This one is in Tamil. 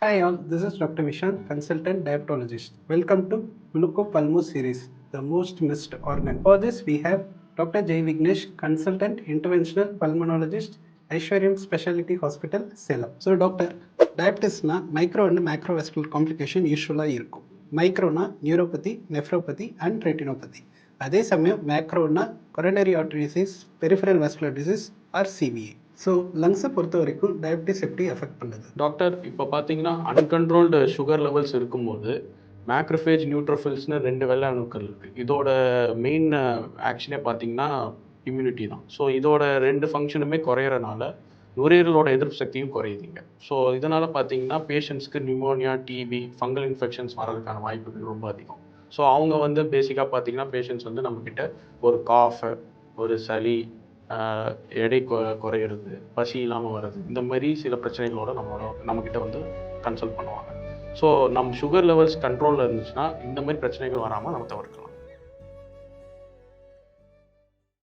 Hi all, this is Dr. Vishan, consultant diabetologist. Welcome to Glucopulmo series, the most missed organ. For this, we have Dr. Jay Vignesh, consultant interventional pulmonologist, Aishwaryam Specialty Hospital, Salem. So, doctor, diabetesனா மைக்ரோ அண்ட் மேக்ரோவாஸ்குலர் காம்ப்ளிகேஷன் யூஸ்வலாக இருக்கும். மைக்ரோனா நியூரோபதி, நெஃப்ரோபதி அண்ட் ரெட்டினோபதி. அதே சமயம் மேக்ரோனா coronary artery disease, peripheral vascular disease or CVA. So லங்ஸை பொறுத்த வரைக்கும் டயபிட்டிஸ் எப்படி எஃபெக்ட் பண்ணுது? டாக்டர், இப்போ பார்த்தீங்கன்னா அன்கண்ட்ரோல்டு சுகர் லெவல்ஸ் இருக்கும்போது மேக்ரோஃபேஜ் நியூட்ரோஃபில்ஸ்னு 2 வெள்ளை அணுக்கள் இருக்குது. இதோட மெயின் ஆக்ஷனே பார்த்தீங்கன்னா இம்யூனிட்டி தான். ஸோ இதோட 2 ஃபங்க்ஷனுமே குறையிறனால நுரையீரலோட எதிர்ப்பு சக்தியும் குறையுதுங்க. ஸோ இதனால் பார்த்தீங்கன்னா பேஷண்ட்ஸ்க்கு நியூமோனியா, டிபி, ஃபங்கல் இன்ஃபெக்ஷன்ஸ் வரதுக்கான வாய்ப்புகள் ரொம்ப அதிகம். ஸோ அவங்க பேசிக்காக பார்த்தீங்கன்னா பேஷண்ட்ஸ் நம்மக்கிட்ட ஒரு காஃபு, ஒரு சளி, எடை குறையிறது, பசி இல்லாமல் வர்றது, இந்த மாதிரி சில பிரச்சனைகளோட நம்மக்கிட்ட கன்சல்ட் பண்ணுவாங்க. ஸோ நம்ம சுகர் லெவல்ஸ் கண்ட்ரோலில் இருந்துச்சுன்னா இந்த மாதிரி பிரச்சனைகள் வராமல் நம்ம தவிர்க்கலாம்.